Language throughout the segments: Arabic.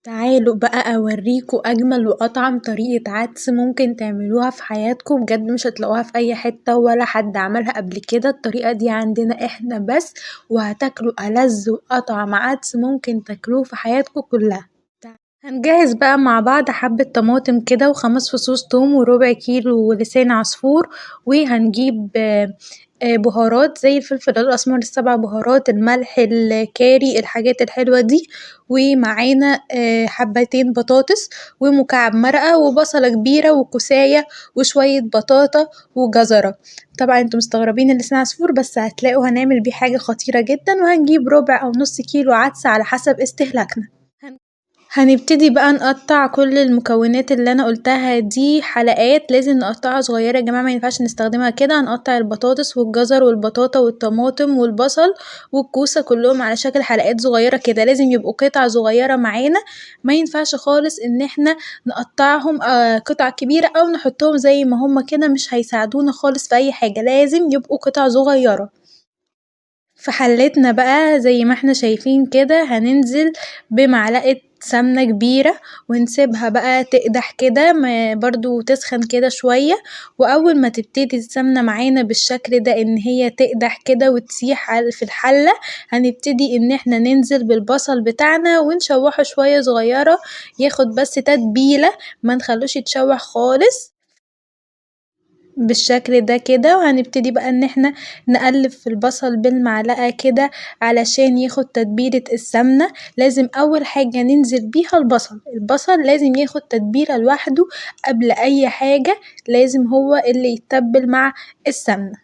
تعالوا بقى أوريكوا أجمل وأطعم طريقة عدس ممكن تعملوها في حياتكوا، بجد مش هتلاقوها في أي حتة ولا حد عملها قبل كده. الطريقة دي عندنا احنا بس، وهتاكلوا ألذ وأطعم عدس ممكن تاكلوه في حياتكوا كلها. هنجهز بقى مع بعض حبة طماطم كده و5 فصوص توم وربع كيلو لسان عصفور، وهنجيب بهارات زي الفلفل الأسمر ال7 بهارات، الملح، الكاري، الحاجات الحلوة دي، ومعانا حبتين بطاطس ومكعب مرقة وبصلة كبيرة وكوساية وشوية بطاطا وجزرة. طبعا انتوا مستغربين اللسان عصفور، بس هتلاقوا هنعمل بيه حاجة خطيرة جدا. وهنجيب ربع أو نص كيلو عدس على حسب استهلاكنا. هنبتدي بقى نقطع كل المكونات اللي انا قولتها دي حلقات، لازم نقطعها صغيرة يا جماعة، مينفعش نستخدمها كده. هنقطع البطاطس والجزر والبطاطا والطماطم والبصل والكوسة كلهم على شكل حلقات صغيرة كده، لازم يبقوا قطع صغيرة معانا، مينفعش خالص ان احنا نقطعهم قطع كبيرة او نحطهم زي ما هما كده، مش هيساعدونا خالص في اي حاجة، لازم يبقوا قطع صغيرة. في حلتنا بقى زي ما احنا شايفين كده هننزل بمعلقة سمنة كبيرة ونسيبها بقى تقدح كده برضو تسخن كده شوية. واول ما تبتدي السمنة معانا بالشكل ده ان هي تقدح كده وتسيح في الحلة، هنبتدي ان احنا ننزل بالبصل بتاعنا ونشوحه شوية صغيرة، ياخد بس تتبيلة، ما نخلوش يتشوح خالص بالشكل ده كده. وهنبتدي بقى ان احنا نقلب في البصل بالمعلقة كده علشان ياخد تتبيلة السمنة. لازم اول حاجة ننزل بيها البصل لازم ياخد تتبيلة لوحده قبل اي حاجة، لازم هو اللي يتبل مع السمنة.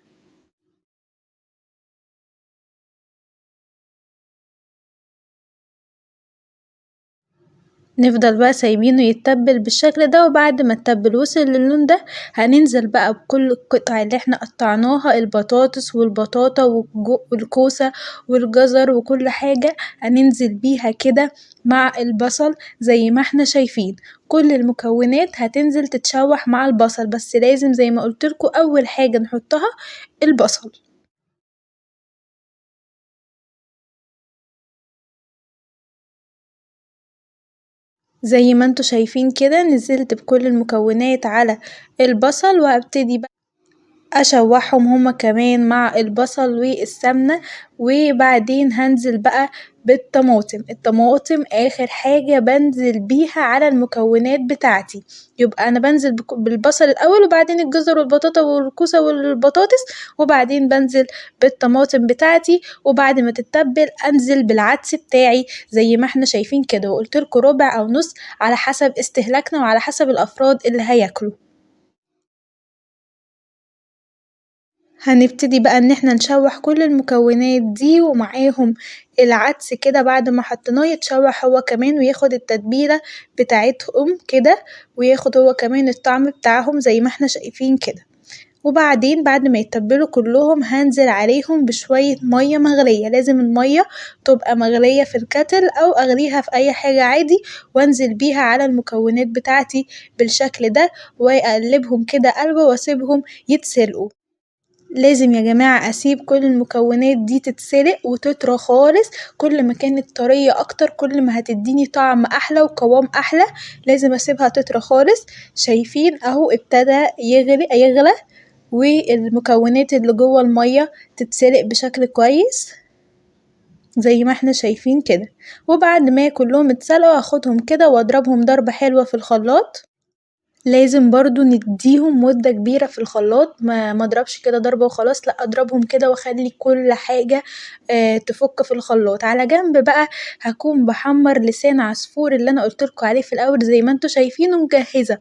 نفضل بقى سايبينه يتبل بالشكل ده، وبعد ما التبل وصل للون ده هننزل بقى بكل القطع اللي احنا قطعناها، البطاطس والبطاطا والكوسة والجزر وكل حاجة هننزل بيها كده مع البصل زي ما احنا شايفين. كل المكونات هتنزل تتشوح مع البصل، بس لازم زي ما قولتلكوا اول حاجة نحطها البصل. زي ما انتوا شايفين كده نزلت بكل المكونات على البصل، وهبتدي اشوحهم هما كمان مع البصل والسمنة. وبعدين هنزل بقى الطماطم اخر حاجة بنزل بيها على المكونات بتاعتي، يبقى انا بنزل بالبصل الاول وبعدين الجزر والبطاطا والكوسة والبطاطس، وبعدين بنزل بالطماطم بتاعتي، وبعد ما تتبل انزل بالعدس بتاعي زي ما احنا شايفين كده، وقلتلكوا ربع او نص على حسب استهلاكنا وعلى حسب الافراد اللي هياكلوا. هنبتدي بقى ان احنا نشوح كل المكونات دي ومعاهم العدس كده، بعد ما حطيناه يتشوح هو كمان وياخد التتبيلة بتاعتهم كده، وياخد هو كمان الطعم بتاعهم زي ما احنا شايفين كده. وبعدين بعد ما يتبلوا كلهم هنزل عليهم بشوية مية مغلية، لازم المية تبقى مغلية في الكاتل او اغليها في اي حاجة عادي، وانزل بيها على المكونات بتاعتي بالشكل ده، واقلبهم كده قلبة واسيبهم يتسلقوا. لازم يا جماعة اسيب كل المكونات دي تتسلق وتطرى خالص، كل ما كانت طرية اكتر كل ما هتديني طعم احلى وقوام احلى. لازم اسيبها تطرى خالص. شايفين اهو ابتدى يغلى والمكونات اللي جوه المية تتسلق بشكل كويس زي ما احنا شايفين كده. وبعد ما كلهم اتسلقوا هاخدهم كده واضربهم ضربة حلوة في الخلاط. لازم برضو نديهم مدة كبيرة في الخلاط، ما اضربش كده ضربة وخلاص، لا اضربهم كده واخلي كل حاجة تفك في الخلاط. على جنب بقى هكون بحمر لسان عصفور اللي انا قولتلكوا عليه في الاول زي ما انتوا شايفين، ومجهزة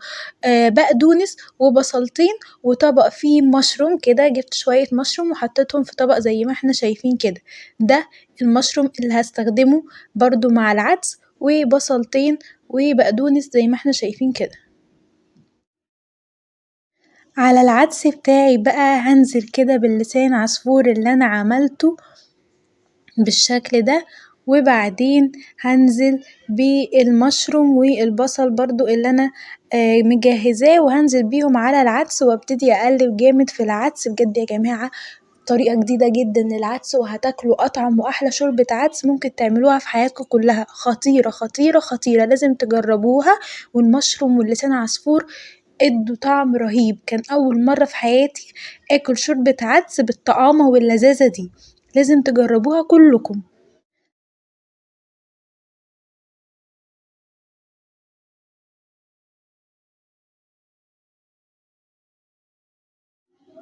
بقدونس وبصلتين وطبق فيه مشروم كده، جبت شوية مشروم وحطيتهم في طبق زي ما احنا شايفين كده. ده المشروم اللي هستخدمه برضو مع العدس، وبصلتين وبقدونس زي ما احنا شايفين كده. على العدس بتاعي بقى هنزل كده باللسان عصفور اللي انا عملته بالشكل ده، وبعدين هنزل بالمشروم والبصل برضو اللي انا مجهزاه، وهنزل بيهم على العدس وابتدي اقلب جامد في العدس. بجد يا جماعة طريقة جديدة جدا للعدس وهتاكلوا أطعم وأحلى شوربة عدس ممكن تعملوها في حياتكم كلها، خطيرة خطيرة خطيرة لازم تجربوها. والمشروم واللسان عصفور ادوا طعم رهيب، كان أول مرة في حياتي آكل شوربة عدس بالطعامة واللذاذة دي، لازم تجربوها كلكم.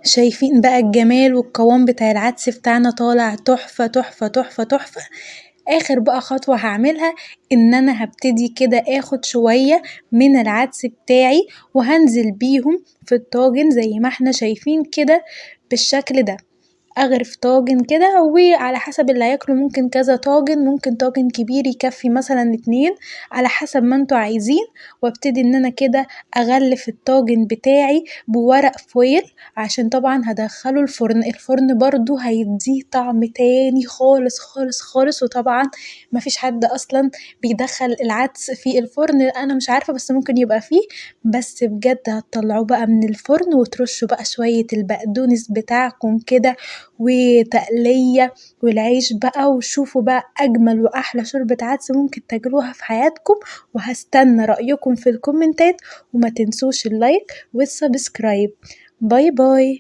شايفين بقى الجمال والقوام بتاع العدس بتاعنا طالع تحفة تحفة تحفة تحفة. آخر بقى خطوة هعملها إن أنا هبتدي كده آخد شوية من العدس بتاعي وهنزل بيهم في الطاجن زي ما احنا شايفين كده بالشكل ده، أغرف طاجن كده وعلى حسب اللي هياكله ممكن كذا طاجن، ممكن طاجن كبير يكفي مثلا اتنين على حسب ما انتوا عايزين. وابتدي ان انا كده اغلف الطاجن بتاعي بورق فويل عشان طبعا هدخله الفرن، الفرن برضو هيديه طعم تاني خالص خالص خالص. وطبعا مفيش حد اصلا بيدخل العدس في الفرن، انا مش عارفة بس ممكن يبقى فيه. بس بجد هتطلعوه بقى من الفرن وترشوا بقى شوية البقدونس بتاعكم كده وتقلية والعيش بقى، وشوفوا بقى أجمل وأحلى شوربة عدس ممكن تاكلوها في حياتكم. وهستنى رأيكم في الكومنتات وما تنسوش اللايك والسبسكرايب. باي باي.